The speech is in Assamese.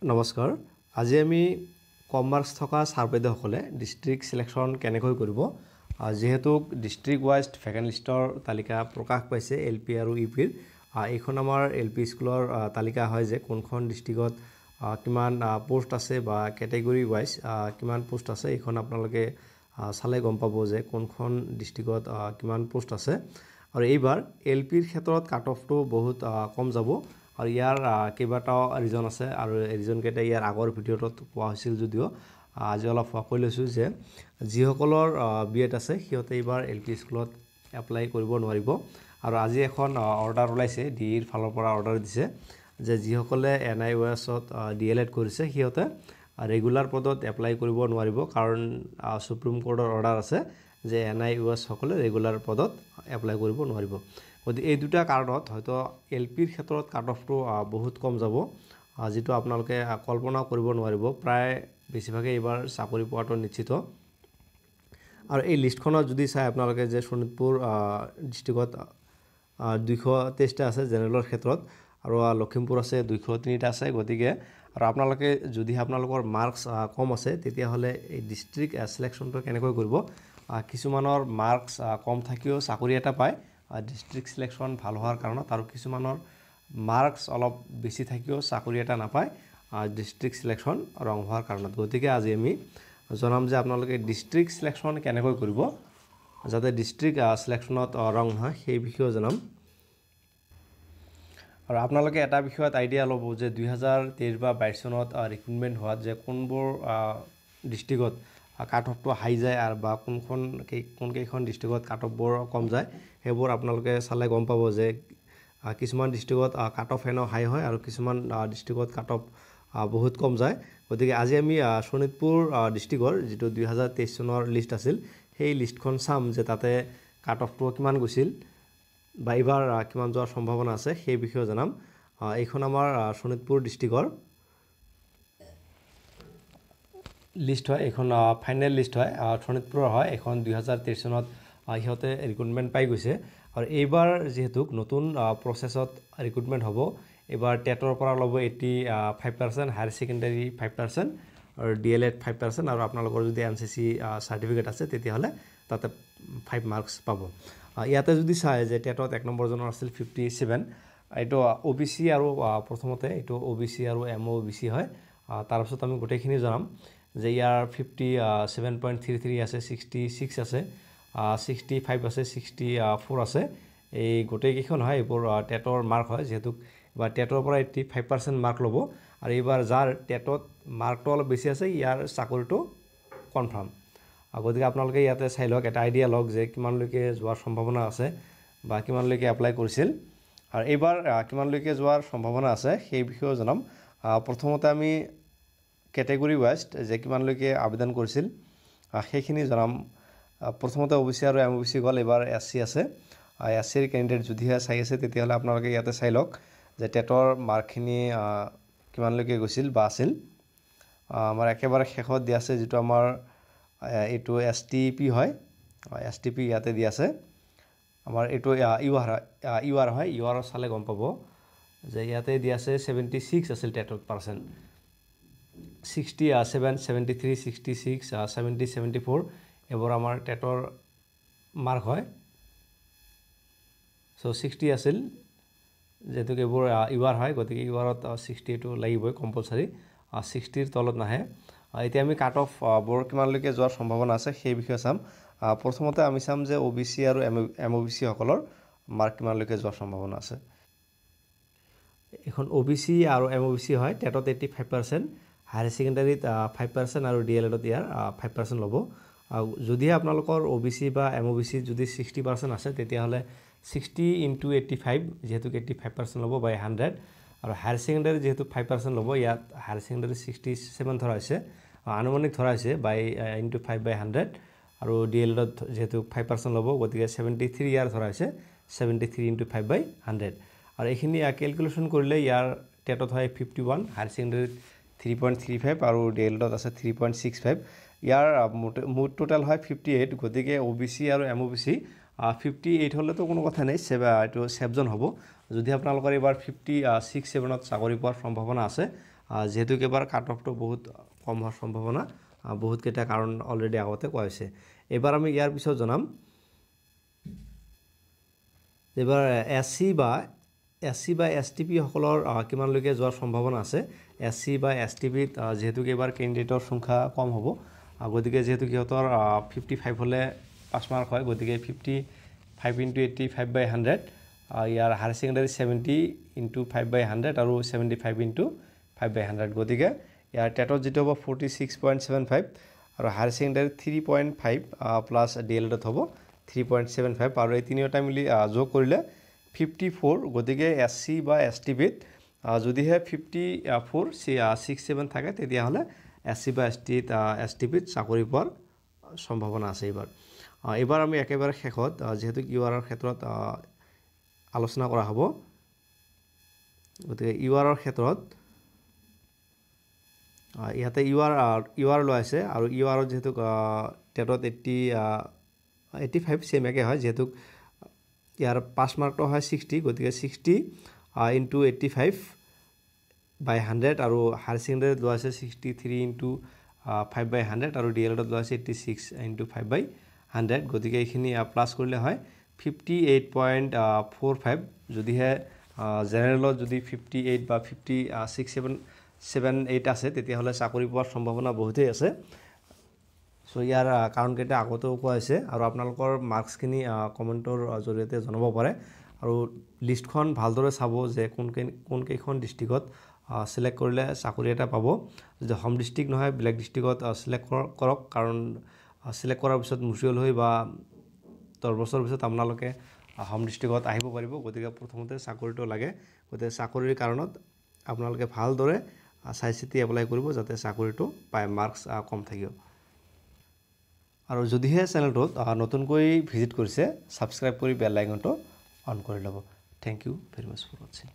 নমস্কাৰ আজি আমি কম মাৰ্কছ থকা ছাৰ বাইদেউসকলে ডিষ্ট্ৰিক্ট সিলেকশ্যন কেনেকৈ কৰিব যেহেতু ডিষ্ট্ৰিক্ট ৱাইজ ভেকেন্ট লিষ্টৰ তালিকা প্ৰকাশ পাইছে এলপি আৰু ইপিৰ এইখন আমাৰ এলপি স্কুলৰ তালিকা হয় যে কোনখন ডিষ্ট্ৰিক্টত কিমান পোষ্ট আছে বা ক্যাটাগৰী ৱাইজ কিমান পোষ্ট আছে এইখন আপোনালোকে চালে গম পাব যে কোনখন ডিষ্ট্ৰিক্টত কিমান পোষ্ট আছে আৰু এইবাৰ এলপিৰ ক্ষেত্ৰত কাট অফটো বহুত কম যাব আৰু ইয়াৰ কেইবাটাও ৰিজন আছে আৰু ৰিজন কেইটা ইয়াৰ আগৰ ভিডিঅ'ত কোৱা হৈছিল যদিও আজি অলপ কৈ লৈছোঁ যে যিসকলৰ বিএড আছে সিহঁতে এইবাৰ এলপি স্কুলত এপ্লাই কৰিব নোৱাৰিব আৰু আজি এখন অৰ্ডাৰ ওলাইছে ডিৰ ফালৰ পৰা অৰ্ডাৰ দিছে যে যিসকলে NIOSত ডিএলএড কৰিছে সিহঁতে ৰেগুলাৰ পদত এপ্লাই কৰিব নোৱাৰিব কাৰণ সুপ্ৰিম কোৰ্টৰ অৰ্ডাৰ আছে যে NIOS সকলে ৰেগুলাৰ পদত এপ্লাই কৰিব নোৱাৰিব গতিকে এই দুটা কাৰণত হয়তো এলপিৰ ক্ষেত্ৰত কাট অফটো বহুত কম যাব যেটো আপোনালোকে কল্পনা কৰিব নোৱাৰিব প্ৰায় বেছিভাগে এইবাৰ চাকৰি পোৱাটো নিশ্চিত আৰু এই লিষ্টখনত যদি চাই আপোনালোকে যে শোণিতপুৰ ডিষ্ট্ৰিক্টত 223টা আছে জেনেৰেলৰ ক্ষেত্ৰত আৰু লখিমপুৰ আছে 203টা আছে গতিকে আৰু আপোনালোকে যদি আপোনালোকৰ মাৰ্কস কম আছে তেতিয়া হলে এই ডিষ্ট্ৰিক্ট সিলেকশ্যনটো কেনেকৈ কৰিব কিছুমানৰ মাৰ্কস কম থাকিও চাকৰি এটা পায় ডিষ্ট্ৰিক্ট সিলেকশ্যন ভাল হোৱাৰ কাৰণত আৰু কিছুমানৰ মাৰ্কস অলপ বেছি থাকিও চাকৰি এটা নাপায় ডিষ্ট্ৰিক্ট সিলেকশ্যন ৰং হোৱাৰ কাৰণত গতিকে আজি আমি জনাম যে আপোনালোকে ডিষ্ট্ৰিক্ট সিলেকশ্যন কেনেকৈ কৰিব যাতে ডিষ্ট্ৰিক্ট সিলেকশ্যনত ৰং হয় সেই বিষয়ে জনাম আৰু আপোনালোকে এটা বিষয়ত আইডিয়া ল'ব যে 2023 বা 22 চনত ৰিক্ৰুটমেন্ট হোৱাত যে কোনবোৰ ডিষ্ট্ৰিক্টত কাট অফটো হাই যায় আৰু বা কোন কেইখন ডিষ্ট্ৰিক্টত কাট অফবোৰ কম যায় সেইবোৰ আপোনালোকে চালে গম পাব যে কিছুমান ডিষ্ট্ৰিক্টত কাট অফ হেনো হাই হয় আৰু কিছুমান ডিষ্ট্ৰিক্টত কাট অফ বহুত কম যায় গতিকে আজি আমি শোণিতপুৰ ডিষ্ট্ৰিক্টৰ যেটো 2023 চনৰ লিষ্ট আছিল সেই লিষ্টখন চাম যে তাতে কাট অফটো কিমান গৈছিল বা এবাৰ কিমান যোৱাৰ সম্ভাৱনা আছে সেই বিষয়ে জনাম এইখন আমাৰ শোণিতপুৰ ডিষ্ট্ৰিক্টৰ লিষ্ট হয় এখন ফাইনেল লিষ্ট হয় শোণিতপুৰৰ হয় এখন 2023 চনত ইহতে ৰিক্ৰুটমেন্ট পাই গৈছে আৰু এইবাৰ যেহেতু নতুন প্ৰসেছত ৰিক্ৰুটমেন্ট হ'ব এবাৰ টেটৰ পৰা ল'ব 85% হায়াৰ সেকেন্ডাৰী 5% আৰু ডিএলএড 5% আৰু আপোনালোকৰ যদি এনসিসি সাৰ্টিফিকেট আছে তেতিয়া হলে তাতে 5 মাৰ্কস পাব ইয়াতে যদি চাই যে টেটত এক নম্বৰ জনৰ আছিল 57 এইটো ওবিসি আৰু প্ৰথমতে এইটো ওবিসি আৰু এমওবিসি হয় তাৰ পিছত আমি গোটেইখিনি জনাম যে ইয়াৰ 57.33 আছে 66 আছে 65 আছে 64 আছে এই গোটেই কিখন হয় এইবোৰ টেটৰ মাৰ্ক হয় যেহেতু বা টেটৰ পৰা 85% মাৰ্ক ল'ব আৰু এইবাৰ যাৰ টেটত মাৰ্কটো অলপ বেছি আছে ইয়াৰ চাকৰিটো কনফাৰ্ম গতিকে আপোনালোকে ইয়াতে চাই লওক এটা আইডিয়া লওক যে কিমানলৈকে যোৱাৰ সম্ভাৱনা আছে বা কিমানলৈকে এপ্লাই কৰিছিল আৰু এইবাৰ কিমানলৈকে যোৱাৰ সম্ভাৱনা আছে সেই বিষয়ে জনাম প্ৰথমতে আমি ক্যাটাগৰী ৱাইজ যে কিমানলৈকে আবেদন কৰিছিল সেইখিনি জনাম প্ৰথমতে ওবিসি আৰু এমওবিসি গল এবাৰ এসসি আছে এসসিৰ ক্যান্ডিডেট যদিহে চাই আছে তেতিয়া হলে আপোনালোকে ইয়াতে চাই লওক যে টেটৰ মাৰ্কখিনি কিমানলৈকে গৈছিল বা আছিল আমাৰ একেবাৰে শেষত দিয়া আছে যেটো আমাৰ এইটো এসটিপি হয় এসটিপি ইয়াতে দিয়া আছে আমাৰ এইটো ইউআৰ হয় ইউআৰ চালে গম পাব যে ইয়াতে দিয়া আছে 76 আছিল টেটত পাৰ্সেন্ট 67 73 66 70 74 এবাৰ আমাৰ টেটৰ মাৰ্ক হয় সো 60 আছিল যেটো এবাৰ ইউআৰ হয় গতিকে ইউআৰত 60 টো লাগিবই কম্পালসৰি 60 ৰ তলত নাহে এতিয়া আমি কাট অফ বৰ কিমানলৈকে যোৱাৰ সম্ভাৱনা আছে সেই বিষয়ে চাম প্ৰথমতে আমি চাম যে ওবিসি আৰু এমওবিসি সকলৰ মাৰ্ক কিমানলৈকে যোৱাৰ সম্ভাৱনা আছে এখন ওবিসি আৰু এমওবিসি হয় টেটত 85% হায়াৰ সেকেন্ডাৰীত 5% আৰু ডিএলএডত ইয়াৰ 5% ল'ব যদি আপোনালোকৰ ওবিসি বা এমওবিসি যদি 60% আছে তেতিয়া হলে 60 * 85 যেহেতু 85% ল'ব বাই 100 আৰু হায়াৰ সেকেন্ডাৰী যেহেতু 5% ল'ব ইয়াত হায়াৰ সেকেন্ডাৰী 67 ধৰা হৈছে আনুমানিক ধৰা হৈছে বাই * 5/100 আৰু ডিএলএডত যেহেতু 5% ল'ব গতিকে 73 ইয়াৰ ধৰা হৈছে 73 * 5/100 আৰু এইখিনি ক্যালকুলেশন কৰিলে ইয়াৰ টেটত হয় 51 হায়াৰ সেকেন্ডাৰীত 3.35 আৰু ডিএলএডত আছে 3.65 ইয়াৰ মুঠ টোটাল হয় 58 গতিকে ওবিসি আৰু এমওবিসি 58 হ'লেতো কোনো কথা নাই, এইটো ছেভজন হ'ব। যদি আপোনালোকৰ এইবাৰ 56-57ত চাকৰি পোৱাৰ সম্ভাৱনা আছে, যিহেতু এবাৰ কাট অফটো বহুত কম হোৱাৰ সম্ভাৱনা বহুতকেইটা কাৰণ অলৰেডি আগতে কোৱা হৈছে। এইবাৰ আমি ইয়াৰ পিছত জনাম এইবাৰ SC বা STP সকলৰ কিমানলৈকে যোৱাৰ সম্ভাৱনা আছে। SC বা STPত যিহেতু এইবাৰ কেণ্ডিডেটৰ সংখ্যা কম হ'ব, গতিকে যিহেতু সিহঁতৰ 55 হ'লে 5 মাৰ্ক হয়, গতিকে 55 × 85/100, ইয়াৰ হায়াৰ ছেকেণ্ডাৰী 70 × 5/100 আৰু 75 × 5/100, গতিকে ইয়াৰ টেটত যিটো হ'ব 46.75 আৰু হায়াৰ ছেকেণ্ডাৰী 3.5 প্লাছ DLEডত হ'ব 3.75 আৰু এই তিনিওটা মিলি যোগ কৰিলে 54, গতিকে SC বা STPত যদিহে 54-67 থাকে তেতিয়াহ'লে SC বা STPত চাকৰি পোৱাৰ সম্ভাৱনা আছে। এইবাৰ আমি একেবাৰে শেষত যিহেতু URৰ ক্ষেত্ৰত আলোচনা কৰা হ'ব, গতিকে URৰ ক্ষেত্ৰত ইয়াতে UR লোৱা আছে আৰু URত যিহেতু টেটত 85 ছেম একে হয়, যিহেতু ইয়াৰ 5 মাৰ্কটো হয় 60, গতিকে 60 × 85/100 আৰু হায়াৰ ছেকেণ্ডাৰীত লোৱা আছে 63 × 5/100 আৰু DLEডত লোৱা আছে 86 × 5/100, গতিকে এইখিনি প্লাছ কৰিলে হয় 58.45। যদিহে জেনেৰেলত যদি 58 বা 56-78 আছে তেতিয়াহ'লে চাকৰি পোৱাৰ সম্ভাৱনা বহুতেই আছে। চ' ইয়াৰ কাৰণকেইটা আগতেও কোৱা হৈছে আৰু আপোনালোকৰ মাৰ্কছখিনি কমেণ্টৰ জৰিয়তে জনাব পাৰে আৰু লিষ্টখন ভালদৰে চাব যে কোনকেইখন ডিষ্ট্ৰিক্টত চিলেক্ট কৰিলে চাকৰি এটা পাব। যদি হোম ডিষ্ট্ৰিক্ট নহয় বেলেগ ডিষ্ট্ৰিক্টত চিলেক্ট কৰক, কাৰণ চিলেক্ট কৰাৰ পিছত মিউচুৱেল হৈ বা 10 বছৰৰ পিছত আপোনালোকে হোম ডিষ্ট্ৰিক্টত আহিব পাৰিব, গতিকে প্ৰথমতে চাকৰিটো লাগে। গতিকে চাকৰিৰ কাৰণত আপোনালোকে ভালদৰে চাই চিতি এপ্লাই কৰিব যাতে চাকৰিটো পায়, মাৰ্কছ কম থাকিব। আৰু যদিহে চেনেলটোত নতুনকৈ ভিজিট কৰিছে, ছাবস্ক্ৰাইব কৰি বেল আইকনটো অন কৰি ল'ব। Thank you very much for ৱাচিং।